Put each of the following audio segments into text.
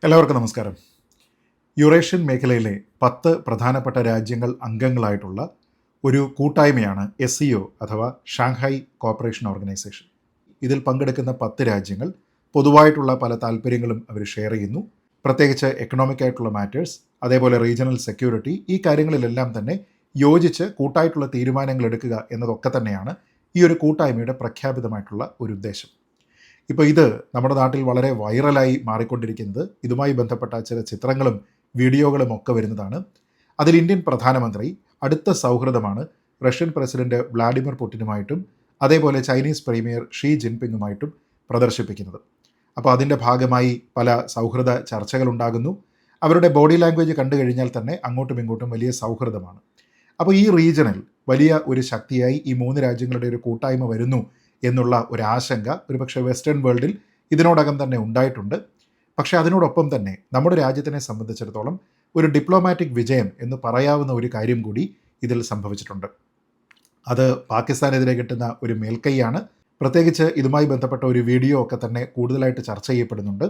എല്ലാവർക്കും നമസ്കാരം. യുറേഷ്യൻ മേഖലയിലെ 10 പ്രധാനപ്പെട്ട രാജ്യങ്ങൾ അംഗങ്ങളായിട്ടുള്ള ഒരു കൂട്ടായ്മയാണ് SCO അഥവാ ഷാങ്ഹായ് കോപ്പറേഷൻ ഓർഗനൈസേഷൻ. ഇതിൽ പങ്കെടുക്കുന്ന 10 രാജ്യങ്ങൾ പൊതുവായിട്ടുള്ള പല താല്പര്യങ്ങളും അവർ ഷെയർ ചെയ്യുന്നു. പ്രത്യേകിച്ച് എക്കണോമിക് ആയിട്ടുള്ള മാറ്റേഴ്സ്, അതേപോലെ റീജിയണൽ സെക്യൂരിറ്റി, ഈ കാര്യങ്ങളിലെല്ലാം തന്നെ യോജിച്ച് കൂട്ടായിട്ടുള്ള തീരുമാനങ്ങൾ എടുക്കുക എന്നതൊക്കെ തന്നെയാണ് ഈ ഒരു കൂട്ടായ്മയുടെ പ്രഖ്യാപിതമായിട്ടുള്ള ഒരു ഉദ്ദേശം. ഇപ്പോൾ ഇത് നമ്മുടെ നാട്ടിൽ വളരെ വൈറലായി മാറിക്കൊണ്ടിരിക്കുന്നത് ഇതുമായി ബന്ധപ്പെട്ട ചില ചിത്രങ്ങളും വീഡിയോകളും ഒക്കെ വരുന്നതാണ്. അതിൽ ഇന്ത്യൻ പ്രധാനമന്ത്രി അടുത്ത സൗഹൃദമാണ് റഷ്യൻ പ്രസിഡന്റ് വ്ളാഡിമിർ പുടിനുമായിട്ടും അതേപോലെ ചൈനീസ് പ്രീമിയർ ഷീ ജിൻപിങ്ങുമായിട്ടും പ്രദർശിപ്പിക്കുന്നത്. അപ്പോൾ അതിൻ്റെ ഭാഗമായി പല സൗഹൃദ ചർച്ചകളുണ്ടാകുന്നു. അവരുടെ ബോഡി ലാംഗ്വേജ് കണ്ടു കഴിഞ്ഞാൽ തന്നെ അങ്ങോട്ടും ഇങ്ങോട്ടും വലിയ സൗഹൃദമാണ്. അപ്പോൾ ഈ റീജിയണിൽ വലിയ ഒരു ശക്തിയായി ഈ 3 രാജ്യങ്ങളുടെ ഒരു കൂട്ടായ്മ വരുന്നു എന്നുള്ള ഒരു ആശങ്ക ഒരുപക്ഷെ വെസ്റ്റേൺ വേൾഡിൽ ഇതിനോടകം തന്നെ ഉണ്ടായിട്ടുണ്ട്. പക്ഷേ അതിനോടൊപ്പം തന്നെ നമ്മുടെ രാജ്യത്തിനെ സംബന്ധിച്ചിടത്തോളം ഒരു ഡിപ്ലോമാറ്റിക് വിജയം എന്ന് പറയാവുന്ന ഒരു കാര്യം കൂടി ഇതിൽ സംഭവിച്ചിട്ടുണ്ട്. അത് പാകിസ്ഥാനെതിരെ കിട്ടുന്ന ഒരു മേൽക്കൈയാണ്. പ്രത്യേകിച്ച് ഇതുമായി ബന്ധപ്പെട്ട ഒരു വീഡിയോ ഒക്കെ തന്നെ കൂടുതലായിട്ട് ചർച്ച ചെയ്യപ്പെടുന്നുണ്ട്.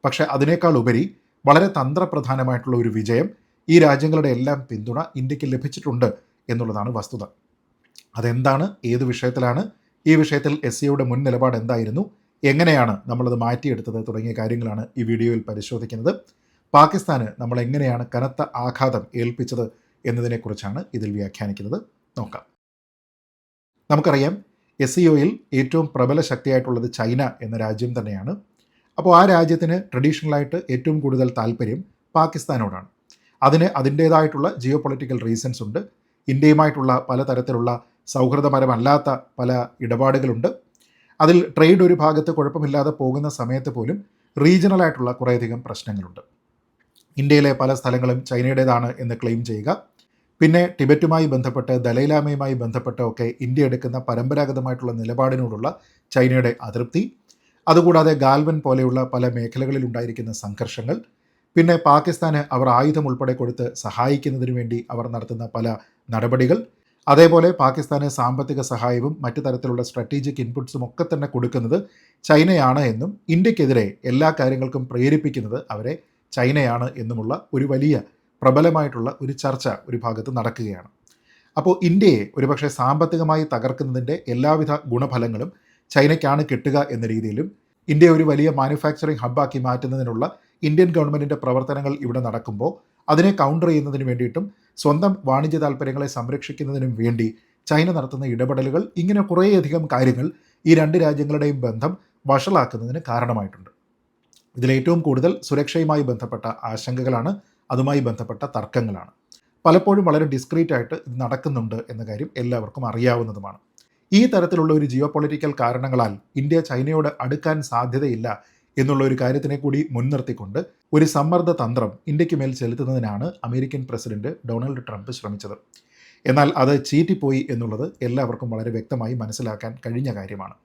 പക്ഷേ അതിനേക്കാൾ ഉപരി വളരെ തന്ത്രപ്രധാനമായിട്ടുള്ള ഒരു വിജയം ഈ രാജ്യങ്ങളുടെ എല്ലാം പിന്തുണ ഇന്ത്യക്ക് ലഭിച്ചിട്ടുണ്ട് എന്നുള്ളതാണ് വസ്തുത. അതെന്താണ്, ഏത് വിഷയത്തിലാണ്, ഈ വിഷയത്തിൽ SCOയുടെ മുൻ നിലപാട് എന്തായിരുന്നു, എങ്ങനെയാണ് നമ്മളത് മാറ്റിയെടുത്തത് തുടങ്ങിയ കാര്യങ്ങളാണ് ഈ വീഡിയോയിൽ പരിശോധിക്കുന്നത്. പാകിസ്ഥാന് നമ്മൾ എങ്ങനെയാണ് കനത്ത ആഘാതം ഏൽപ്പിച്ചത് എന്നതിനെക്കുറിച്ചാണ് ഇതിൽ വ്യാഖ്യാനിക്കുന്നത്. നോക്കാം. നമുക്കറിയാം, SCOയിൽ ഏറ്റവും പ്രബല ശക്തിയായിട്ടുള്ളത് ചൈന എന്ന രാജ്യം തന്നെയാണ്. അപ്പോൾ ആ രാജ്യത്തിന് ട്രഡീഷണലായിട്ട് ഏറ്റവും കൂടുതൽ താല്പര്യം പാകിസ്ഥാനോടാണ്. അതിന് അതിൻ്റേതായിട്ടുള്ള ജിയോ പൊളിറ്റിക്കൽ റീസൺസ് ഉണ്ട്. ഇന്ത്യയുമായിട്ടുള്ള പലതരത്തിലുള്ള സൗഹൃദപരമല്ലാത്ത പല ഇടപാടുകളുണ്ട്. അതിൽ ട്രേഡ് ഒരു ഭാഗത്ത് കുഴപ്പമില്ലാതെ പോകുന്ന സമയത്ത് പോലും റീജിയണലായിട്ടുള്ള കുറേയധികം പ്രശ്നങ്ങളുണ്ട്. ഇന്ത്യയിലെ പല സ്ഥലങ്ങളും ചൈനയുടേതാണ് എന്ന് ക്ലെയിം ചെയ്യുക, പിന്നെ ടിബറ്റുമായി ബന്ധപ്പെട്ട് ദലൈലാമയുമായി ബന്ധപ്പെട്ട് ഒക്കെ ഇന്ത്യ എടുക്കുന്ന പരമ്പരാഗതമായിട്ടുള്ള നിലപാടിനോടുള്ള ചൈനയുടെ അതൃപ്തി, അതുകൂടാതെ ഗാൽവൻ പോലെയുള്ള പല മേഖലകളിൽ ഉണ്ടായിരിക്കുന്ന സംഘർഷങ്ങൾ, പിന്നെ പാകിസ്ഥാന് അവർ ആയുധം ഉൾപ്പെടെ കൊടുത്ത് സഹായിക്കുന്നതിന് വേണ്ടി അവർ നടത്തുന്ന പല നടപടികൾ, അതേപോലെ പാകിസ്ഥാന് സാമ്പത്തിക സഹായവും മറ്റു തരത്തിലുള്ള സ്ട്രാറ്റജിക് ഇൻപുട്സും ഒക്കെ തന്നെ കൊടുക്കുന്നത് ചൈനയാണ് എന്നും ഇന്ത്യക്കെതിരെ എല്ലാ കാര്യങ്ങൾക്കും പ്രേരിപ്പിക്കുന്നത് അവരെ ചൈനയാണ് എന്നുമുള്ള ഒരു വലിയ പ്രബലമായിട്ടുള്ള ഒരു ചർച്ച ഒരു ഭാഗത്ത് നടക്കുകയാണ്. അപ്പോൾ ഇന്ത്യയെ ഒരുപക്ഷെ സാമ്പത്തികമായി തകർക്കുന്നതിൻ്റെ എല്ലാവിധ ഗുണഫലങ്ങളും ചൈനയ്ക്കാണ് കിട്ടുക എന്ന രീതിയിലും ഇന്ത്യയെ ഒരു വലിയ മാനുഫാക്ചറിങ് ഹബ്ബാക്കി മാറ്റുന്നതിനുള്ള ഇന്ത്യൻ ഗവൺമെൻറ്റിൻ്റെ പ്രവർത്തനങ്ങൾ ഇവിടെ നടക്കുമ്പോൾ അതിനെ കൗണ്ടർ ചെയ്യുന്നതിന് വേണ്ടിയിട്ടും സ്വന്തം വാണിജ്യ താല്പര്യങ്ങളെ സംരക്ഷിക്കുന്നതിനും വേണ്ടി ചൈന നടത്തുന്ന ഇടപെടലുകൾ, ഇങ്ങനെ കുറേയധികം കാര്യങ്ങൾ ഈ 2 രാജ്യങ്ങളുടെയും ബന്ധം വഷളാക്കുന്നതിന് കാരണമായിട്ടുണ്ട്. ഇതിലേറ്റവും കൂടുതൽ സുരക്ഷയുമായി ബന്ധപ്പെട്ട ആശങ്കകളാണ്, അതുമായി ബന്ധപ്പെട്ട തർക്കങ്ങളാണ്. പലപ്പോഴും വളരെ ഡിസ്ക്രീറ്റ് ആയിട്ട് ഇത് നടക്കുന്നുണ്ട് എന്ന കാര്യം എല്ലാവർക്കും അറിയാവുന്നതുമാണ്. ഈ തരത്തിലുള്ള ഒരു ജിയോ പൊളിറ്റിക്കൽ കാരണങ്ങളാൽ ഇന്ത്യ ചൈനയോട് അടുക്കാൻ സാധ്യതയില്ല എന്നുള്ള ഒരു കാര്യത്തിനെ കൂടി മുൻനിർത്തിക്കൊണ്ട് ഒരു സമ്മർദ്ദ തന്ത്രം ഇന്ത്യക്ക് മേൽ ചെലുത്തുന്നതിനാണ് അമേരിക്കൻ പ്രസിഡന്റ് ഡൊണാൾഡ് ട്രംപ് ശ്രമിച്ചത്. എന്നാൽ അത് ചീറ്റിപ്പോയി എന്നുള്ളത് എല്ലാവർക്കും വളരെ വ്യക്തമായി മനസ്സിലാക്കാൻ കഴിഞ്ഞ കാര്യമാണ്.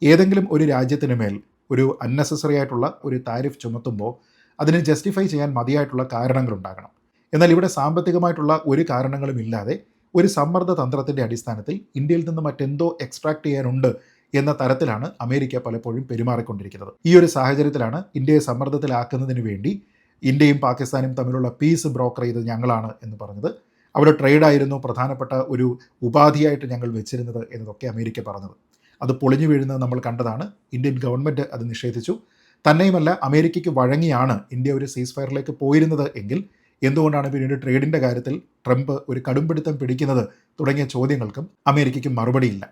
ഏതെങ്കിലും ഒരു രാജ്യത്തിന് മേൽ ഒരു അൺനെസസറി ആയിട്ടുള്ള ഒരു താരിഫ് ചുമത്തുമ്പോൾ അതിനെ ജസ്റ്റിഫൈ ചെയ്യാൻ മതിയായിട്ടുള്ള കാരണങ്ങളുണ്ടാകണം. എന്നാൽ ഇവിടെ സാമ്പത്തികമായിട്ടുള്ള ഒരു കാരണങ്ങളും ഇല്ലാതെ ഒരു സമ്മർദ്ദ തന്ത്രത്തിൻ്റെ അടിസ്ഥാനത്തിൽ ഇന്ത്യയിൽ നിന്ന് മറ്റെന്തോ എക്സ്ട്രാക്ട് ചെയ്യാനുണ്ട് എന്ന തരത്തിലാണ് അമേരിക്ക പലപ്പോഴും പെരുമാറിക്കൊണ്ടിരിക്കുന്നത്. ഈ ഒരു സാഹചര്യത്തിലാണ് ഇന്ത്യയെ സമ്മർദ്ദത്തിലാക്കുന്നതിന് വേണ്ടി ഇന്ത്യയും പാകിസ്ഥാനും തമ്മിലുള്ള പീസ് ബ്രോക്കർ ചെയ്തത് ഞങ്ങളാണ് എന്ന് പറഞ്ഞത്. അവിടെ ട്രേഡായിരുന്നു പ്രധാനപ്പെട്ട ഒരു ഉപാധിയായിട്ട് ഞങ്ങൾ വെച്ചിരുന്നത് എന്നതൊക്കെ അമേരിക്ക പറഞ്ഞത്. അത് പൊളിഞ്ഞു വീഴുന്നത് നമ്മൾ കണ്ടതാണ്. ഇന്ത്യൻ ഗവൺമെൻറ് അത് നിഷേധിച്ചു. തന്നെയുമല്ല, അമേരിക്കയ്ക്ക് വഴങ്ങിയാണ് ഇന്ത്യ ഒരു സീസ് ഫയറിലേക്ക് പോയിരുന്നത് എങ്കിൽ എന്തുകൊണ്ടാണ് പിന്നീട് ട്രേഡിൻ്റെ കാര്യത്തിൽ ട്രംപ് ഒരു കടുംപിടുത്തം പിടിക്കുന്നത് തുടങ്ങിയ ചോദ്യങ്ങൾക്കും അമേരിക്കയ്ക്ക് മറുപടിയില്ല.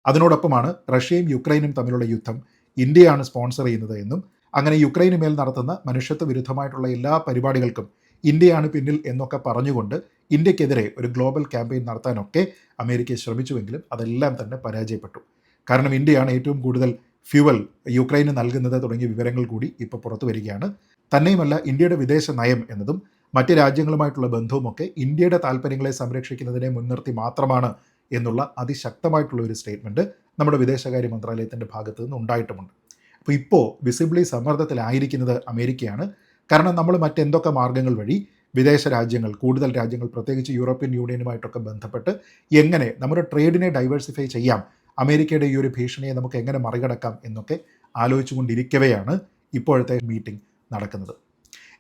അതിനോടൊപ്പമാണ് റഷ്യയും യുക്രൈനും തമ്മിലുള്ള യുദ്ധം ഇന്ത്യയാണ് സ്പോൺസർ ചെയ്യുന്നത് എന്നും അങ്ങനെ യുക്രൈന് മേൽ നടത്തുന്ന മനുഷ്യത്വ വിരുദ്ധമായിട്ടുള്ള എല്ലാ പരിപാടികൾക്കും ഇന്ത്യയാണ് പിന്നിൽ എന്നൊക്കെ പറഞ്ഞുകൊണ്ട് ഇന്ത്യക്കെതിരെ ഒരു ഗ്ലോബൽ ക്യാമ്പയിൻ നടത്താനൊക്കെ അമേരിക്ക ശ്രമിച്ചുവെങ്കിലും അതെല്ലാം തന്നെ പരാജയപ്പെട്ടു. കാരണം ഇന്ത്യയാണ് ഏറ്റവും കൂടുതൽ ഫ്യൂവൽ യുക്രൈന് നൽകുന്നത് തുടങ്ങിയ വിവരങ്ങൾ കൂടി ഇപ്പോൾ പുറത്തു വരികയാണ്. തന്നെയുമല്ല, ഇന്ത്യയുടെ വിദേശ നയം എന്നതും മറ്റ് രാജ്യങ്ങളുമായിട്ടുള്ള ബന്ധവുമൊക്കെ ഇന്ത്യയുടെ താല്പര്യങ്ങളെ സംരക്ഷിക്കുന്നതിനെ മുൻനിർത്തി മാത്രമാണ് എന്നുള്ള അതിശക്തമായിട്ടുള്ള ഒരു സ്റ്റേറ്റ്മെൻറ്റ് നമ്മുടെ വിദേശകാര്യ മന്ത്രാലയത്തിൻ്റെ ഭാഗത്തു നിന്ന് ഉണ്ടായിട്ടുമുണ്ട്. അപ്പോൾ ഇപ്പോൾ വിസിബിളി സമ്മർദ്ദത്തിലായിരിക്കുന്നത് അമേരിക്കയാണ്. കാരണം നമ്മൾ മറ്റെന്തൊക്കെ മാർഗ്ഗങ്ങൾ വഴി വിദേശ രാജ്യങ്ങൾ, കൂടുതൽ രാജ്യങ്ങൾ, പ്രത്യേകിച്ച് യൂറോപ്യൻ യൂണിയനുമായിട്ടൊക്കെ ബന്ധപ്പെട്ട് എങ്ങനെ നമ്മുടെ ട്രേഡിനെ ഡൈവേഴ്സിഫൈ ചെയ്യാം, അമേരിക്കയുടെ ഈ ഒരു ഭീഷണിയെ നമുക്ക് എങ്ങനെ മറികടക്കാം എന്നൊക്കെ ആലോചിച്ചുകൊണ്ടിരിക്കവെയാണ് ഇപ്പോഴത്തെ മീറ്റിംഗ് നടക്കുന്നത്.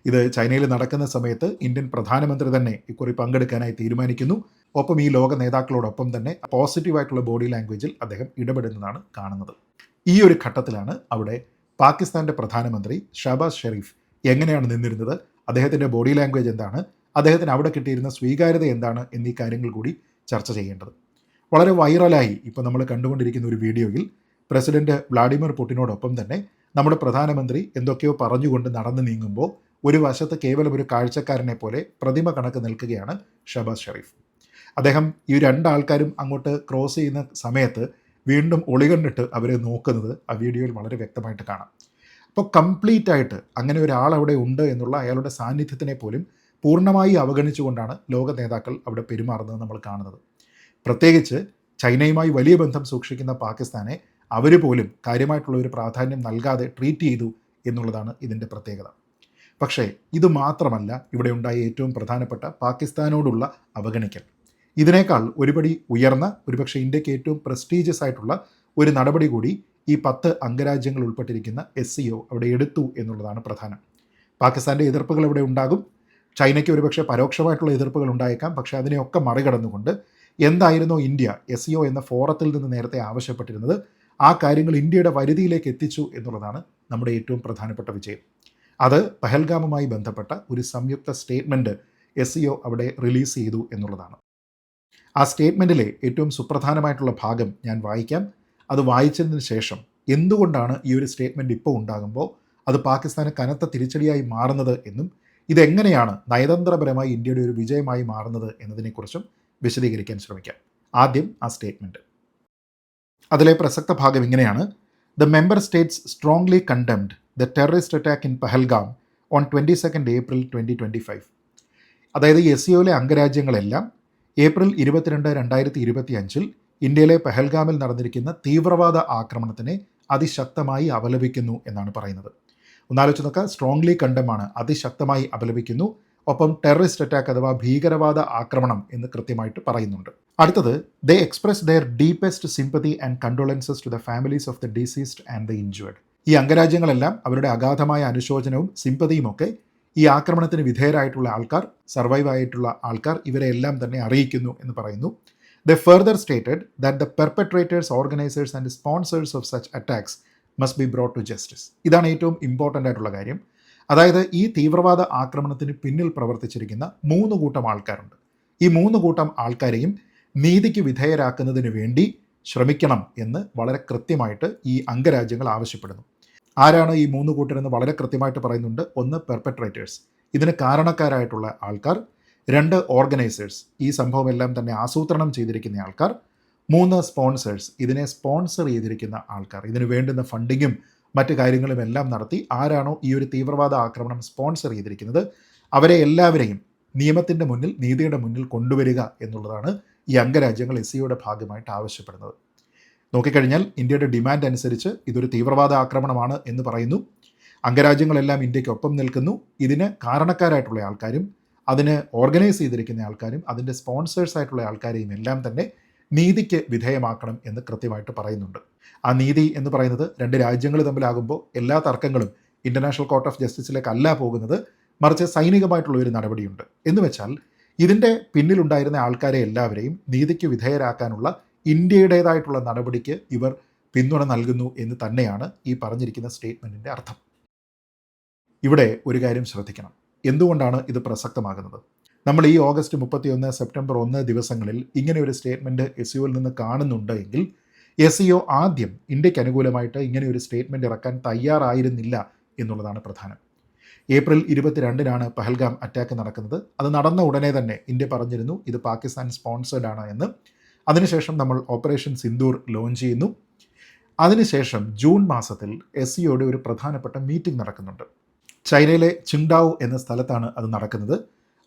ഇത് ചൈനയിൽ നടക്കുന്ന സമയത്ത് ഇന്ത്യൻ പ്രധാനമന്ത്രി തന്നെ ഇക്കുറി പങ്കെടുക്കാനായി തീരുമാനിക്കുന്നു. ഒപ്പം ഈ ലോക നേതാക്കളോടൊപ്പം തന്നെ പോസിറ്റീവായിട്ടുള്ള ബോഡി ലാംഗ്വേജിൽ അദ്ദേഹം ഇടപെടുന്നതാണ് കാണുന്നത്. ഈ ഒരു ഘട്ടത്തിലാണ് അവിടെ പാകിസ്ഥാൻ്റെ പ്രധാനമന്ത്രി ഷഹബാസ് ഷെരീഫ് എങ്ങനെയാണ് നിന്നിരുന്നത്, അദ്ദേഹത്തിൻ്റെ ബോഡി ലാംഗ്വേജ് എന്താണ്, അദ്ദേഹത്തിന് അവിടെ കിട്ടിയിരുന്ന സ്വീകാര്യത എന്താണ് എന്നീ കാര്യങ്ങൾ കൂടി ചർച്ച ചെയ്യേണ്ടത്. വളരെ വൈറലായി ഇപ്പോൾ നമ്മൾ കണ്ടുകൊണ്ടിരിക്കുന്ന ഒരു വീഡിയോയിൽ പ്രസിഡന്റ് വ്ളാഡിമിർ പുടിനോടൊപ്പം തന്നെ നമ്മുടെ പ്രധാനമന്ത്രി എന്തൊക്കെയോ പറഞ്ഞുകൊണ്ട് നടന്നു നീങ്ങുമ്പോൾ ഒരു വശത്ത് കേവലം ഒരു കാഴ്ചക്കാരനെ പോലെ പ്രതിമ കണക്ക് നിൽക്കുകയാണ് ഷഹബാസ് ഷെരീഫ്. അദ്ദേഹം ഈ രണ്ടാൾക്കാരും അങ്ങോട്ട് ക്രോസ് ചെയ്യുന്ന സമയത്ത് വീണ്ടും ഒളികണ്ടിട്ട് അവരെ നോക്കുന്നത് ആ വീഡിയോയിൽ വളരെ വ്യക്തമായിട്ട് കാണാം. അപ്പോൾ കംപ്ലീറ്റ് ആയിട്ട് അങ്ങനെ ഒരാൾ അവിടെ ഉണ്ട് എന്നുള്ള അയാളുടെ സാന്നിധ്യത്തിനെ പോലും പൂർണ്ണമായി അവഗണിച്ചുകൊണ്ടാണ് ലോക നേതാക്കൾ അവിടെ പെരുമാറുന്നത് നമ്മൾ കാണുന്നത്. പ്രത്യേകിച്ച് ചൈനയുമായി വലിയ ബന്ധം സൂക്ഷിക്കുന്ന പാകിസ്ഥാനെ അവർ പോലും കാര്യമായിട്ടുള്ള ഒരു പ്രാധാന്യം നൽകാതെ ട്രീറ്റ് ചെയ്തു എന്നുള്ളതാണ് ഇതിൻ്റെ പ്രത്യേകത. പക്ഷേ ഇത് മാത്രമല്ല ഇവിടെ ഉണ്ടായ ഏറ്റവും പ്രധാനപ്പെട്ട പാകിസ്ഥാനോടുള്ള അവഗണിക്കൽ. ഇതിനേക്കാൾ ഒരുപടി ഉയർന്ന, ഒരുപക്ഷെ ഇന്ത്യക്ക് ഏറ്റവും പ്രസ്റ്റീജിയസ് ആയിട്ടുള്ള ഒരു നടപടി കൂടി ഈ 10 അംഗരാജ്യങ്ങൾ ഉൾപ്പെട്ടിരിക്കുന്ന SCO അവിടെ എടുത്തു എന്നുള്ളതാണ് പ്രധാനം. പാകിസ്ഥാൻ്റെ എതിർപ്പുകൾ ഇവിടെ ഉണ്ടാകും, ചൈനയ്ക്ക് ഒരുപക്ഷെ പരോക്ഷമായിട്ടുള്ള എതിർപ്പുകൾ ഉണ്ടായേക്കാം. പക്ഷേ അതിനെയൊക്കെ മറികടന്നുകൊണ്ട് എന്തായിരുന്നോ ഇന്ത്യ SCO എന്ന ഫോറത്തിൽ നിന്ന് നേരത്തെ ആവശ്യപ്പെട്ടിരുന്നത്, ആ കാര്യങ്ങൾ ഇന്ത്യയുടെ പരിധിയിലേക്ക് എത്തിച്ചു എന്നുള്ളതാണ് നമ്മുടെ ഏറ്റവും പ്രധാനപ്പെട്ട വിജയം. അത് പഹൽഗാമുമായി ബന്ധപ്പെട്ട ഒരു സംയുക്ത സ്റ്റേറ്റ്മെൻറ്റ് SCO അവിടെ റിലീസ് ചെയ്തു എന്നുള്ളതാണ്. ആ സ്റ്റേറ്റ്മെൻറ്റിലെ ഏറ്റവും സുപ്രധാനമായിട്ടുള്ള ഭാഗം ഞാൻ വായിക്കാം. അത് വായിച്ചതിന് ശേഷം എന്തുകൊണ്ടാണ് ഈ ഒരു സ്റ്റേറ്റ്മെൻറ്റ് ഇപ്പോൾ ഉണ്ടാകുമ്പോൾ അത് പാകിസ്ഥാന് കനത്ത തിരിച്ചടിയായി മാറുന്നത് എന്നും ഇതെങ്ങനെയാണ് നയതന്ത്രപരമായി ഇന്ത്യയുടെ ഒരു വിജയമായി മാറുന്നത് എന്നതിനെക്കുറിച്ചും വിശദീകരിക്കാൻ ശ്രമിക്കാം. ആദ്യം ആ സ്റ്റേറ്റ്മെൻറ്റ്. അതിലെ പ്രസക്ത ഭാഗം ഇങ്ങനെയാണ്: the member States strongly condemned the terrorist attack in Pahalgam on 22 April 2025. അതായത് SCOയിലെ അംഗരാജ്യങ്ങളെല്ലാം ഏപ്രിൽ 22, 2025 ഇന്ത്യയിലെ പഹൽഗാമിൽ നടന്നിരിക്കുന്ന തീവ്രവാദ ആക്രമണത്തിനെ അതിശക്തമായി അപലപിക്കുന്നു എന്നാണ് പറയുന്നത്. ഒന്നാലോചിച്ച് നോക്കുക, സ്ട്രോങ്ലി കണ്ടമാണ്, അതിശക്തമായി അപലപിക്കുന്നു. ഒപ്പം ടെററിസ്റ്റ് അറ്റാക്ക് അഥവാ ഭീകരവാദ ആക്രമണം എന്ന് കൃത്യമായിട്ട് പറയുന്നുണ്ട്. അടുത്തത്, they express their deepest sympathy and condolences to the families of the deceased and the injured. ഈ അംഗരാജ്യങ്ങളെല്ലാം അവരുടെ അഗാധമായ അനുശോചനവും സിമ്പതിയും ഒക്കെ ഈ ആക്രമണത്തിന് വിധേയരായിട്ടുള്ള ആൾക്കാർ, സർവൈവ് ആയിട്ടുള്ള ആൾക്കാർ, ഇവരെ എല്ലാം തന്നെ അറിയിക്കുന്നു എന്ന് പറയുന്നു. They further stated that the perpetrators, organizers and sponsors of such attacks must be brought to justice. ഇതാണ് ഏറ്റവും ഇമ്പോർട്ടൻ്റ് ആയിട്ടുള്ള കാര്യം. അതായത് ഈ തീവ്രവാദ ആക്രമണത്തിന് പിന്നിൽ പ്രവർത്തിച്ചിരിക്കുന്ന 3 കൂട്ടം ആൾക്കാരുണ്ട്. ഈ 3 കൂട്ടം ആൾക്കാരെയും നീതിക്ക് വിധേയരാക്കുന്നതിന് വേണ്ടി ശ്രമിക്കണം എന്ന് വളരെ കൃത്യമായിട്ട് ഈ അംഗരാജ്യങ്ങൾ ആവശ്യപ്പെടുന്നു. ആരാണ് ഈ 3 കൂട്ടരെന്ന് വളരെ കൃത്യമായിട്ട് പറയുന്നുണ്ട്. 1 പെർപെട്രേറ്റേഴ്സ്, ഇതിന് കാരണക്കാരായിട്ടുള്ള ആൾക്കാർ. 2 ഓർഗനൈസേഴ്സ്, ഈ സംഭവമെല്ലാം തന്നെ ആസൂത്രണം ചെയ്തിരിക്കുന്ന ആൾക്കാർ. 3 സ്പോൺസേഴ്സ്, ഇതിനെ സ്പോൺസർ ചെയ്തിരിക്കുന്ന ആൾക്കാർ, ഇതിന് വേണ്ടുന്ന ഫണ്ടിങ്ങും മറ്റു കാര്യങ്ങളും എല്ലാം നടത്തി ആരാണോ ഈ ഒരു തീവ്രവാദ ആക്രമണം സ്പോൺസർ ചെയ്തിരിക്കുന്നത് അവരെ എല്ലാവരെയും നിയമത്തിൻ്റെ മുന്നിൽ, നീതിയുടെ മുന്നിൽ കൊണ്ടുവരിക എന്നുള്ളതാണ് ഈ അംഗരാജ്യങ്ങൾ SCOയുടെ ഭാഗമായിട്ട് ആവശ്യപ്പെടുന്നത്. നോക്കിക്കഴിഞ്ഞാൽ ഇന്ത്യയുടെ ഡിമാൻഡ് അനുസരിച്ച് ഇതൊരു തീവ്രവാദ ആക്രമണമാണ് എന്ന് പറയുന്നു. അംഗരാജ്യങ്ങളെല്ലാം ഇന്ത്യക്കൊപ്പം നിൽക്കുന്നു. ഇതിന് കാരണക്കാരായിട്ടുള്ള ആൾക്കാരും അതിന് ഓർഗനൈസ് ചെയ്തിരിക്കുന്ന ആൾക്കാരും അതിൻ്റെ സ്പോൺസേഴ്സ് ആയിട്ടുള്ള ആൾക്കാരെയും എല്ലാം തന്നെ നീതിക്ക് വിധേയമാക്കണം എന്ന് കൃത്യമായിട്ട് പറയുന്നുണ്ട്. ആ നീതി എന്ന് പറയുന്നത് 2 രാജ്യങ്ങൾ തമ്മിലാകുമ്പോൾ എല്ലാ തർക്കങ്ങളും ഇൻ്റർനാഷണൽ കോർട്ട് ഓഫ് ജസ്റ്റിസിലേക്കല്ല പോകുന്നത്, മറിച്ച് സൈനികമായിട്ടുള്ള ഒരു നടപടിയുണ്ട്. എന്ന് വെച്ചാൽ ഇതിൻ്റെ പിന്നിലുണ്ടായിരുന്ന ആൾക്കാരെ എല്ലാവരെയും നീതിക്ക് വിധേയരാക്കാനുള്ള ഇന്ത്യയുടേതായിട്ടുള്ള നടപടിക്ക് ഇവർ പിന്തുണ നൽകുന്നു എന്ന് തന്നെയാണ് ഈ പറഞ്ഞിരിക്കുന്ന സ്റ്റേറ്റ്മെൻറ്റിൻ്റെ അർത്ഥം. ഇവിടെ ഒരു കാര്യം ശ്രദ്ധിക്കണം. എന്തുകൊണ്ടാണ് ഇത് പ്രസക്തമാകുന്നത്? നമ്മൾ ഈ ഓഗസ്റ്റ് 31, സെപ്റ്റംബർ 1 ദിവസങ്ങളിൽ ഇങ്ങനെ ഒരു സ്റ്റേറ്റ്മെൻറ്റ് SCOയിൽ നിന്ന് കാണുന്നുണ്ട് എങ്കിൽ SCO ആദ്യം ഇന്ത്യക്ക് അനുകൂലമായിട്ട് ഇങ്ങനെ ഒരു സ്റ്റേറ്റ്മെൻറ്റ് ഇറക്കാൻ തയ്യാറായിരുന്നില്ല എന്നുള്ളതാണ് പ്രധാനം. ഏപ്രിൽ 22 പഹൽഗാം അറ്റാക്ക് നടക്കുന്നത്. അത് നടന്ന ഉടനെ തന്നെ ഇന്ത്യ പറഞ്ഞിരുന്നു ഇത് പാകിസ്ഥാൻ സ്പോൺസേഡ് ആണ് എന്ന്. അതിനുശേഷം നമ്മൾ ഓപ്പറേഷൻ സിന്ദൂർ ലോഞ്ച് ചെയ്യുന്നു. അതിനുശേഷം ജൂൺ മാസത്തിൽ SCOയുടെ ഒരു പ്രധാനപ്പെട്ട മീറ്റിംഗ് നടക്കുന്നുണ്ട്. ചൈനയിലെ ചിങ്ഡാവു എന്ന സ്ഥലത്താണ് അത് നടക്കുന്നത്.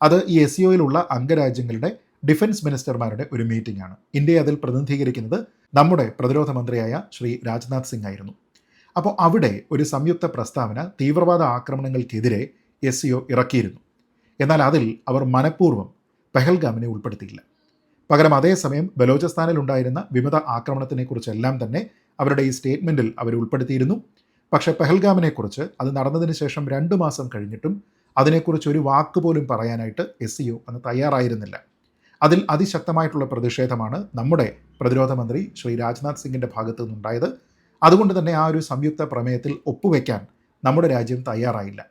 അത് ഈ SCOയിലുള്ള അംഗരാജ്യങ്ങളുടെ ഡിഫൻസ് മിനിസ്റ്റർമാരുടെ ഒരു മീറ്റിംഗ് ആണ്. ഇന്ത്യയെ അതിൽ പ്രതിനിധീകരിക്കുന്നത് നമ്മുടെ പ്രതിരോധ മന്ത്രിയായ ശ്രീ രാജ്നാഥ് സിംഗ് ആയിരുന്നു. അപ്പോൾ അവിടെ ഒരു സംയുക്ത പ്രസ്താവന തീവ്രവാദ ആക്രമണങ്ങൾക്കെതിരെ SCO ഇറക്കിയിരുന്നു. എന്നാൽ അതിൽ അവർ മനഃപൂർവ്വം പെഹൽഗാമിനെ ഉൾപ്പെടുത്തിയില്ല. പകരം അതേസമയം ബലോചിസ്ഥാനിൽ ഉണ്ടായിരുന്ന വിമത ആക്രമണത്തിനെക്കുറിച്ചെല്ലാം തന്നെ അവരുടെ ഈ സ്റ്റേറ്റ്മെൻറ്റിൽ അവർ ഉൾപ്പെടുത്തിയിരുന്നു. പക്ഷേ പെഹൽഗാമിനെക്കുറിച്ച് അത് നടന്നതിന് ശേഷം 2 മാസം കഴിഞ്ഞിട്ടും അതിനെക്കുറിച്ച് ഒരു വാക്ക് പോലും പറയാനായിട്ട് SCO അന്ന് തയ്യാറായിരുന്നില്ല. അതിൽ അതിശക്തമായിട്ടുള്ള പ്രതിഷേധമാണ് നമ്മുടെ പ്രതിരോധ മന്ത്രി ശ്രീ രാജ്നാഥ് സിംഗിൻ്റെ ഭാഗത്തു നിന്നുണ്ടായത്. അതുകൊണ്ട് തന്നെ ആ ഒരു സംയുക്ത പ്രമേയത്തിൽ ഒപ്പുവെക്കാൻ നമ്മുടെ രാജ്യം തയ്യാറായില്ല.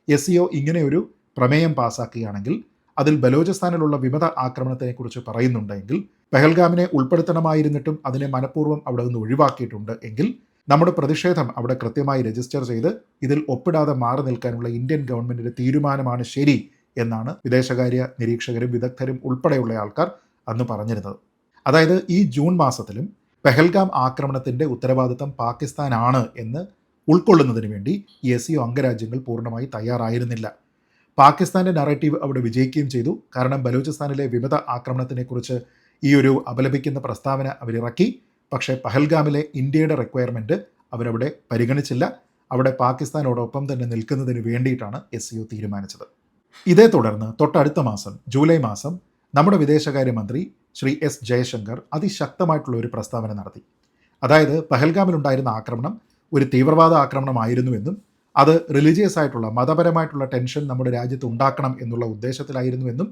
SCO ഇങ്ങനെയൊരു പ്രമേയം പാസാക്കുകയാണെങ്കിൽ അതിൽ ബലോചിസ്ഥാനിലുള്ള വിമത ആക്രമണത്തെക്കുറിച്ച് പറയുന്നുണ്ടെങ്കിൽ, പെഹൽഗാമിനെ ഉൾപ്പെടുത്തണമായിരുന്നിട്ടും അതിനെ മനഃപൂർവ്വം അവിടെ നിന്ന് ഒഴിവാക്കിയിട്ടുണ്ട് എങ്കിൽ, നമ്മുടെ പ്രതിഷേധം അവിടെ കൃത്യമായി രജിസ്റ്റർ ചെയ്ത് ഇതിൽ ഒപ്പിടാതെ മാറി നിൽക്കാനുള്ള ഇന്ത്യൻ ഗവൺമെൻറ്റിൻ്റെ തീരുമാനമാണ് ശരി എന്നാണ് വിദേശകാര്യ നിരീക്ഷകരും വിദഗ്ധരും ഉൾപ്പെടെയുള്ള ആൾക്കാർ അന്ന് പറഞ്ഞിരുന്നത്. അതായത് ഈ ജൂൺ മാസത്തിലും പെഹൽഗാം ആക്രമണത്തിൻ്റെ ഉത്തരവാദിത്തം പാകിസ്ഥാനാണ് എന്ന് ഉൾക്കൊള്ളുന്നതിന് വേണ്ടി ഈ SCO അംഗരാജ്യങ്ങൾ പൂർണ്ണമായി തയ്യാറായിരുന്നില്ല. പാകിസ്ഥാൻ്റെ നറേറ്റീവ് അവിടെ വിജയിക്കുകയും ചെയ്തു. കാരണം ബലൂചിസ്ഥാനിലെ വിമത ആക്രമണത്തിനെക്കുറിച്ച് ഈ ഒരു അപലപിക്കുന്ന പ്രസ്താവന അവരിറക്കി. പക്ഷേ പഹൽഗാമിലെ ഇന്ത്യയുടെ റിക്വയർമെൻറ്റ് അവരവിടെ പരിഗണിച്ചില്ല. അവിടെ പാകിസ്ഥാനോടൊപ്പം തന്നെ നിൽക്കുന്നതിന് വേണ്ടിയിട്ടാണ് SCO തീരുമാനിച്ചത്. ഇതേ തുടർന്ന് തൊട്ടടുത്ത മാസം ജൂലൈ മാസം നമ്മുടെ വിദേശകാര്യമന്ത്രി ശ്രീ S ജയശങ്കർ അതിശക്തമായിട്ടുള്ള ഒരു പ്രസ്താവന നടത്തി. അതായത് പഹൽഗാമിലുണ്ടായിരുന്ന ആക്രമണം ഒരു തീവ്രവാദ ആക്രമണമായിരുന്നുവെന്നും അത് റിലീജിയസ് ആയിട്ടുള്ള മതപരമായിട്ടുള്ള ടെൻഷൻ നമ്മുടെ രാജ്യത്ത് ഉണ്ടാക്കണം എന്നുള്ള ഉദ്ദേശത്തിലായിരുന്നുവെന്നും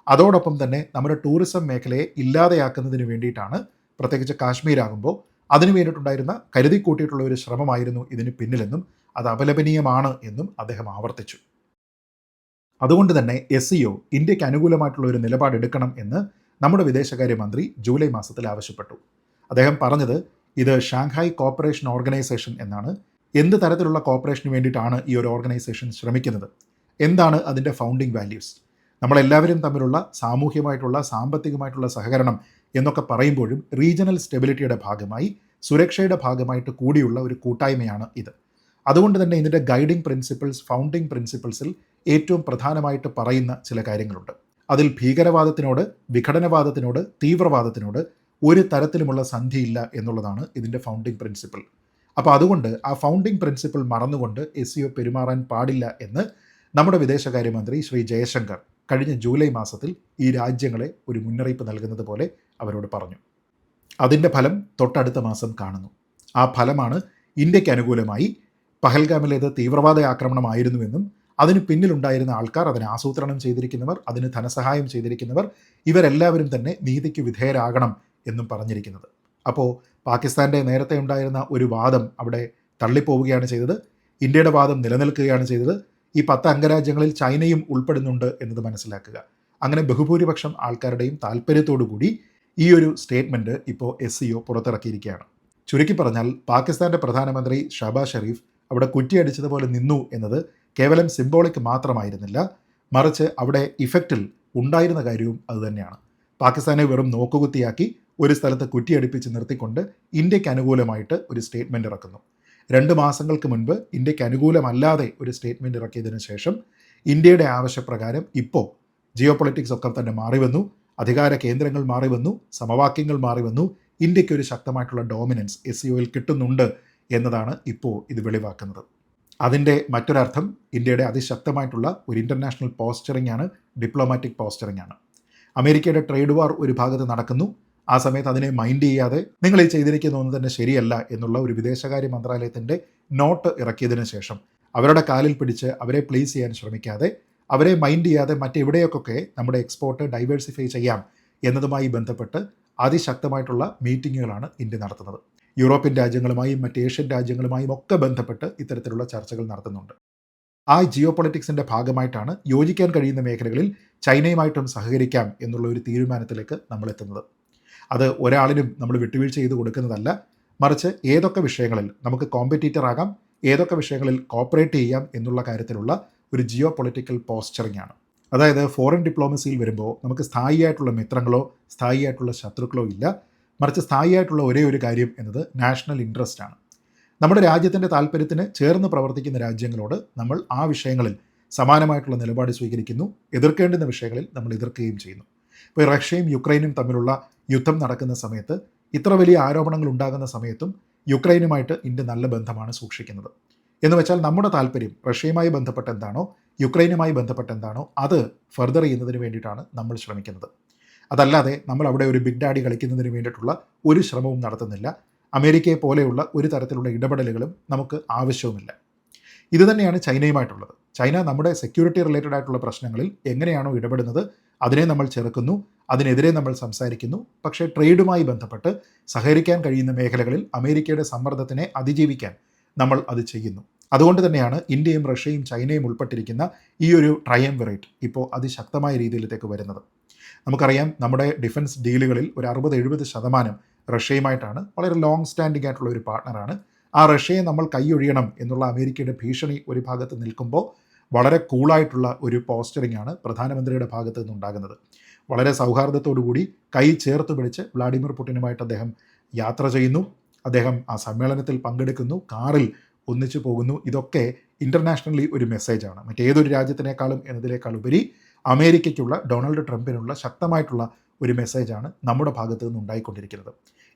അതോടൊപ്പം തന്നെ നമ്മുടെ ടൂറിസം മേഖലയെ ഇല്ലാതെയാക്കുന്നതിന് വേണ്ടിയിട്ടാണ്, പ്രത്യേകിച്ച് കാശ്മീരാകുമ്പോൾ അതിനു വേണ്ടിയിട്ടുണ്ടായിരുന്ന കരുതിക്കൂട്ടിയിട്ടുള്ള ഒരു ശ്രമമായിരുന്നു ഇതിന് പിന്നിലെന്നും അത് അപലപനീയമാണ് എന്നും അദ്ദേഹം ആവർത്തിച്ചു. അതുകൊണ്ട് തന്നെ SCO ഇന്ത്യക്ക് അനുകൂലമായിട്ടുള്ള ഒരു നിലപാടെടുക്കണം എന്ന് നമ്മുടെ വിദേശകാര്യമന്ത്രി ജൂലൈ മാസത്തിൽ ആവശ്യപ്പെട്ടു. അദ്ദേഹം പറഞ്ഞത് ഇത് ഷാങ്ഹായ് കോപ്പറേഷൻ ഓർഗനൈസേഷൻ എന്നാണ്. എന്ത് തരത്തിലുള്ള കോപ്പറേഷന് വേണ്ടിയിട്ടാണ് ഈ ഒരു ഓർഗനൈസേഷൻ ശ്രമിക്കുന്നത്? എന്താണ് അതിൻ്റെ ഫൗണ്ടിങ് വാല്യൂസ്? നമ്മളെല്ലാവരും തമ്മിലുള്ള സാമൂഹ്യമായിട്ടുള്ള സാമ്പത്തികമായിട്ടുള്ള സഹകരണം എന്നൊക്കെ പറയുമ്പോഴും റീജിയണൽ സ്റ്റെബിലിറ്റിയുടെ ഭാഗമായി സുരക്ഷയുടെ ഭാഗമായിട്ട് കൂടിയുള്ള ഒരു കൂട്ടായ്മയാണ് ഇത്. അതുകൊണ്ട് തന്നെ ഇതിൻ്റെ ഗൈഡിംഗ് പ്രിൻസിപ്പിൾസ്, ഫൗണ്ടിങ് പ്രിൻസിപ്പിൾസിൽ ഏറ്റവും പ്രധാനമായിട്ട് പറയുന്ന ചില കാര്യങ്ങളുണ്ട്. അതിൽ ഭീകരവാദത്തിനോട്, വിഘടനവാദത്തിനോട്, തീവ്രവാദത്തിനോട് ഒരു തരത്തിലുമുള്ള സന്ധിയില്ല എന്നുള്ളതാണ് ഇതിൻ്റെ ഫൗണ്ടിങ് പ്രിൻസിപ്പിൾ. അപ്പോൾ അതുകൊണ്ട് ആ ഫൗണ്ടിങ് പ്രിൻസിപ്പിൾ മറന്നുകൊണ്ട് SCO പെരുമാറാൻ പാടില്ല എന്ന് നമ്മുടെ വിദേശകാര്യമന്ത്രി ശ്രീ ജയശങ്കർ കഴിഞ്ഞ ജൂലൈ മാസത്തിൽ ഈ രാജ്യങ്ങളെ ഒരു മുന്നറിയിപ്പ് നൽകുന്നത് പോലെ അവരോട് പറഞ്ഞു. അതിൻ്റെ ഫലം തൊട്ടടുത്ത മാസം കാണുന്നു. ആ ഫലമാണ് ഇന്ത്യക്ക് അനുകൂലമായി പഹൽഗാമിലേത് തീവ്രവാദ ആക്രമണമായിരുന്നുവെന്നും അതിന് പിന്നിലുണ്ടായിരുന്ന ആൾക്കാർ, അതിനെ ആസൂത്രണം ചെയ്തിരിക്കുന്നവർ, അതിന് ധനസഹായം ചെയ്തിരിക്കുന്നവർ, ഇവരെല്ലാവരും തന്നെ നീതിക്ക് വിധേയരാകണം എന്നും പറഞ്ഞിരിക്കുന്നത്. അപ്പോൾ പാകിസ്ഥാൻ്റെ നേരത്തെ ഉണ്ടായിരുന്ന ഒരു വാദം അവിടെ തള്ളിപ്പോവുകയാണ് ചെയ്തത്. ഇന്ത്യയുടെ വാദം നിലനിൽക്കുകയാണ് ചെയ്തത്. ഈ 10 അംഗരാജ്യങ്ങളിൽ ചൈനയും ഉൾപ്പെടുന്നുണ്ട് എന്നത് മനസ്സിലാക്കുക. അങ്ങനെ ബഹുഭൂരിപക്ഷം ആൾക്കാരുടെയും താല്പര്യത്തോടു കൂടി ഈ ഒരു സ്റ്റേറ്റ്മെൻറ്റ് ഇപ്പോൾ SCO പുറത്തിറക്കിയിരിക്കുകയാണ്. ചുരുക്കി പറഞ്ഞാൽ പാകിസ്ഥാൻ്റെ പ്രധാനമന്ത്രി ഷഹബാസ് ഷെരീഫ് അവിടെ കുറ്റിയടിച്ചതുപോലെ നിന്നു എന്നത് കേവലം സിംബോളിക് മാത്രമായിരുന്നില്ല, മറിച്ച് അവിടെ ഇഫക്റ്റിൽ ഉണ്ടായിരുന്ന കാര്യവും അതുതന്നെയാണ്. പാകിസ്ഥാനെ വെറും നോക്കുകുത്തിയാക്കി ഒരു സ്ഥലത്ത് കുറ്റിയടിപ്പിച്ച് നിർത്തിക്കൊണ്ട് ഇന്ത്യക്ക് അനുകൂലമായിട്ട് ഒരു സ്റ്റേറ്റ്മെൻറ്റ് ഇറക്കുന്നു. 2 മാസങ്ങൾക്ക് മുൻപ് ഇന്ത്യക്ക് അനുകൂലമല്ലാതെ ഒരു സ്റ്റേറ്റ്മെൻറ്റ് ഇറക്കിയതിനു ശേഷം ഇന്ത്യയുടെ ആവശ്യപ്രകാരം ഇപ്പോൾ ജിയോ പൊളിറ്റിക്സ് ഒക്കെ തന്നെ മാറി വന്നു, അധികാര കേന്ദ്രങ്ങൾ മാറി വന്നു, സമവാക്യങ്ങൾ മാറി വന്നു, ഇന്ത്യക്ക് ഒരു ശക്തമായിട്ടുള്ള ഡോമിനൻസ് SCOയിൽ കിട്ടുന്നുണ്ട് എന്നതാണ് ഇപ്പോൾ ഇത് വെളിവാക്കുന്നത്. അതിൻ്റെ മറ്റൊരർത്ഥം ഇന്ത്യയുടെ അതിശക്തമായിട്ടുള്ള ഒരു ഇൻ്റർനാഷണൽ പോസ്ചറിംഗ് ആണ്, ഡിപ്ലോമാറ്റിക് പോസ്ചറിംഗ് ആണ്. അമേരിക്കയുടെ ട്രേഡ് വാർ ഒരു ഭാഗത്ത് നടക്കുന്നു. ആ സമയത്ത് അതിനെ മൈൻഡ് ചെയ്യാതെ നിങ്ങൾ ഈ ചെയ്തിരിക്കുന്ന ഒന്നും തന്നെ ശരിയല്ല എന്നുള്ള ഒരു വിദേശകാര്യ മന്ത്രാലയത്തിൻ്റെ നോട്ട് ഇറക്കിയതിന് ശേഷം അവരുടെ കാലിൽ പിടിച്ച് അവരെ പ്ലീസ് ചെയ്യാൻ ശ്രമിക്കാതെ, അവരെ മൈൻഡ് ചെയ്യാതെ മറ്റെവിടെയൊക്കെ നമ്മുടെ എക്സ്പോർട്ട് ഡൈവേഴ്സിഫൈ ചെയ്യാം എന്നതുമായി ബന്ധപ്പെട്ട് അതിശക്തമായിട്ടുള്ള മീറ്റിങ്ങുകളാണ് ഇന്ത്യ നടത്തുന്നത്. യൂറോപ്യൻ രാജ്യങ്ങളുമായും മറ്റ് ഏഷ്യൻ രാജ്യങ്ങളുമായും ഒക്കെ ബന്ധപ്പെട്ട് ഇത്തരത്തിലുള്ള ചർച്ചകൾ നടത്തുന്നുണ്ട്. ആ ജിയോ പൊളിറ്റിക്സിൻ്റെ ഭാഗമായിട്ടാണ് യോജിക്കാൻ കഴിയുന്ന മേഖലകളിൽ ചൈനയുമായിട്ടും സഹകരിക്കാം എന്നുള്ള ഒരു തീരുമാനത്തിലേക്ക് നമ്മൾ എത്തുന്നത്. അത് ഒരാളിനും നമ്മൾ വിട്ടുവീഴ്ച ചെയ്ത് കൊടുക്കുന്നതല്ല, മറിച്ച് ഏതൊക്കെ വിഷയങ്ങളിൽ നമുക്ക് കോമ്പറ്റീറ്റർ ആകാം, ഏതൊക്കെ വിഷയങ്ങളിൽ കോപ്പറേറ്റ് ചെയ്യാം എന്നുള്ള കാര്യത്തിലുള്ള ഒരു ജിയോ പൊളിറ്റിക്കൽ പോസ്ചറിംഗ് ആണ്. അതായത് ഫോറിൻ ഡിപ്ലോമസിയിൽ വരുമ്പോൾ നമുക്ക് സ്ഥായിയായിട്ടുള്ള മിത്രങ്ങളോ സ്ഥായിയായിട്ടുള്ള ശത്രുക്കളോ ഇല്ല, മറിച്ച് സ്ഥായിയായിട്ടുള്ള ഒരേ ഒരു കാര്യം എന്നത് നാഷണൽ ഇൻട്രസ്റ്റ് ആണ്. നമ്മുടെ രാജ്യത്തിൻ്റെ താല്പര്യത്തിന് ചേർന്ന് പ്രവർത്തിക്കുന്ന രാജ്യങ്ങളോട് നമ്മൾ ആ വിഷയങ്ങളിൽ സമാനമായിട്ടുള്ള നിലപാട് സ്വീകരിക്കുന്നു, എതിർക്കേണ്ടുന്ന വിഷയങ്ങളിൽ നമ്മൾ എതിർക്കുകയും ചെയ്യുന്നു. ഇപ്പോൾ റഷ്യയും യുക്രൈനും തമ്മിലുള്ള യുദ്ധം നടക്കുന്ന സമയത്ത്, ഇത്ര വലിയ ആരോപണങ്ങൾ ഉണ്ടാകുന്ന സമയത്തും യുക്രൈനുമായിട്ട് ഇന്ത്യ നല്ല ബന്ധമാണ് സൂക്ഷിക്കുന്നത്. എന്ന് വെച്ചാൽ നമ്മുടെ താല്പര്യം റഷ്യയുമായി ബന്ധപ്പെട്ട് എന്താണോ, യുക്രൈനുമായി ബന്ധപ്പെട്ട് എന്താണോ, അത് ഫർദർ ചെയ്യുന്നതിന് വേണ്ടിയിട്ടാണ് നമ്മൾ ശ്രമിക്കുന്നത്. അതല്ലാതെ നമ്മൾ അവിടെ ഒരു ബിഗ് ഡാഡി കളിക്കുന്നതിന് വേണ്ടിയിട്ടുള്ള ഒരു ശ്രമവും നടത്തുന്നില്ല. അമേരിക്കയെ പോലെയുള്ള ഒരു തരത്തിലുള്ള ഇടപെടലുകളും നമുക്ക് ആവശ്യവുമില്ല. ഇത് തന്നെയാണ് ചൈനയുമായിട്ടുള്ളത്. ചൈന നമ്മുടെ സെക്യൂരിറ്റി റിലേറ്റഡ് ആയിട്ടുള്ള പ്രശ്നങ്ങളിൽ എങ്ങനെയാണോ ഇടപെടുന്നത് അതിനെ നമ്മൾ ചെറുക്കുന്നു, അതിനെതിരെ നമ്മൾ സംസാരിക്കുന്നു. പക്ഷേ ട്രേഡുമായി ബന്ധപ്പെട്ട് സഹകരിക്കാൻ കഴിയുന്ന മേഖലകളിൽ അമേരിക്കയുടെ സമ്മർദ്ദത്തിനെ അതിജീവിക്കാൻ നമ്മൾ അത് ചെയ്യുന്നു. അതുകൊണ്ട് തന്നെയാണ് ഇന്ത്യയും റഷ്യയും ചൈനയും ഉൾപ്പെട്ടിരിക്കുന്ന ഈ ഒരു ട്രയംവിറേറ്റ് ഇപ്പോൾ അതിശക്തമായ രീതിയിലേക്ക് വരുന്നത്. നമുക്കറിയാം, നമ്മുടെ ഡിഫൻസ് ഡീലുകളിൽ ഒരു 60-70% റഷ്യയുമായിട്ടാണ്. വളരെ ലോങ് സ്റ്റാൻഡിംഗ് ആയിട്ടുള്ള ഒരു പാർട്ട്ണറാണ്. ആ റഷ്യയെ നമ്മൾ കൈയൊഴിയണം എന്നുള്ള അമേരിക്കയുടെ ഭീഷണി ഒരു ഭാഗത്ത് നിൽക്കുമ്പോൾ വളരെ കൂളായിട്ടുള്ള ഒരു പോസ്റ്ററിംഗ് ആണ് പ്രധാനമന്ത്രിയുടെ ഭാഗത്ത് നിന്നുണ്ടാകുന്നത്. വളരെ സൗഹാർദ്ദത്തോടുകൂടി കൈ ചേർത്ത് പിടിച്ച് വ്ളാഡിമിർ പുടിനുമായിട്ട് അദ്ദേഹം യാത്ര ചെയ്യുന്നു. അദ്ദേഹം ആ സമ്മേളനത്തിൽ പങ്കെടുക്കുന്നു, കാറിൽ ഒന്നിച്ചു പോകുന്നു. ഇതൊക്കെ ഇൻ്റർനാഷണലി ഒരു മെസ്സേജാണ്. മറ്റേതൊരു രാജ്യത്തിനേക്കാളും എന്നതിനേക്കാളുപരി അമേരിക്കയ്ക്കുള്ള, ഡൊണാൾഡ് ട്രംപിനുള്ള ശക്തമായിട്ടുള്ള ഒരു മെസ്സേജാണ് നമ്മുടെ ഭാഗത്തു നിന്ന് ഉണ്ടായിക്കൊണ്ടിരിക്കുന്നത്.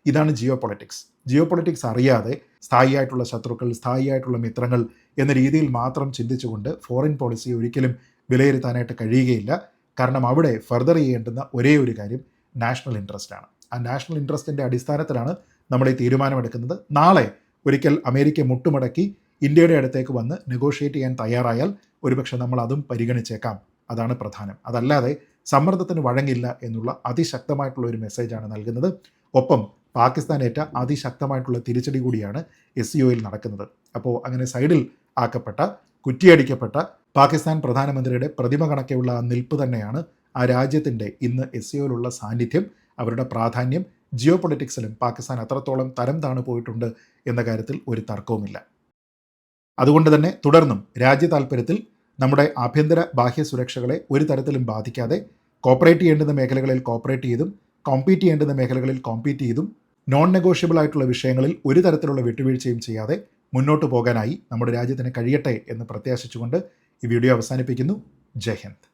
ഇതാണ് ജിയോ പൊളിറ്റിക്സ്. ജിയോ പൊളിറ്റിക്സ് അറിയാതെ സ്ഥായിയായിട്ടുള്ള ശത്രുക്കൾ, സ്ഥായിയായിട്ടുള്ള മിത്രങ്ങൾ എന്ന രീതിയിൽ മാത്രം ചിന്തിച്ചുകൊണ്ട് ഫോറിൻ പോളിസി ഒരിക്കലും വിലയിരുത്താനായിട്ട് കഴിയുകയില്ല. കാരണം അവിടെ ഫർദർ ചെയ്യേണ്ടുന്ന ഒരേ ഒരു കാര്യം നാഷണൽ ഇൻട്രസ്റ്റ് ആണ്. ആ നാഷണൽ ഇൻട്രസ്റ്റിൻ്റെ അടിസ്ഥാനത്തിലാണ് നമ്മൾ ഈ തീരുമാനമെടുക്കുന്നത്. നാളെ ഒരിക്കൽ അമേരിക്ക മുട്ടുമടക്കി ഇന്ത്യയുടെ അടുത്തേക്ക് വന്ന് നെഗോഷിയേറ്റ് ചെയ്യാൻ തയ്യാറായാൽ ഒരുപക്ഷെ നമ്മൾ അതും പരിഗണിച്ചേക്കാം. അതാണ് പ്രധാനം. അതല്ലാതെ സമ്മർദ്ദത്തിന് വഴങ്ങില്ല എന്നുള്ള അതിശക്തമായിട്ടുള്ള ഒരു മെസ്സേജാണ് നൽകുന്നത്. ഒപ്പം പാകിസ്ഥാനേറ്റ അതിശക്തമായിട്ടുള്ള തിരിച്ചടി കൂടിയാണ് SCOയിൽ നടക്കുന്നത്. അപ്പോൾ അങ്ങനെ സൈഡിൽ ആക്കപ്പെട്ട, കുറ്റിയടിക്കപ്പെട്ട പാകിസ്ഥാൻ പ്രധാനമന്ത്രിയുടെ പ്രതിമ കണക്കെയുള്ള ആ നിൽപ്പ് തന്നെയാണ് ആ രാജ്യത്തിൻ്റെ ഇന്ന് SCOയിലുള്ള സാന്നിധ്യം, അവരുടെ പ്രാധാന്യം. ജിയോ പൊളിറ്റിക്സിലും പാകിസ്ഥാൻ അത്രത്തോളം തരം താണു പോയിട്ടുണ്ട് എന്ന കാര്യത്തിൽ ഒരു തർക്കവുമില്ല. അതുകൊണ്ട് തന്നെ തുടർന്നും രാജ്യ താൽപ്പര്യത്തിൽ നമ്മുടെ ആഭ്യന്തര ബാഹ്യ സുരക്ഷകളെ ഒരു തരത്തിലും ബാധിക്കാതെ കോപ്പറേറ്റ് ചെയ്യേണ്ടുന്ന മേഖലകളിൽ കോപ്പറേറ്റ് ചെയ്തും കോമ്പീറ്റ് ചെയ്യേണ്ടുന്ന മേഖലകളിൽ കോമ്പീറ്റ് ചെയ്തും നോൺ നെഗോഷ്യബിൾ ആയിട്ടുള്ള വിഷയങ്ങളിൽ ഒരു തരത്തിലുള്ള വിട്ടുവീഴ്ചയും ചെയ്യാതെ മുന്നോട്ട് പോകാനായി നമ്മുടെ രാജ്യത്തിന് കഴിയട്ടെ എന്ന് പ്രത്യാശിച്ചുകൊണ്ട് ഈ വീഡിയോ അവസാനിപ്പിക്കുന്നു. ജയ് ഹിന്ദ്.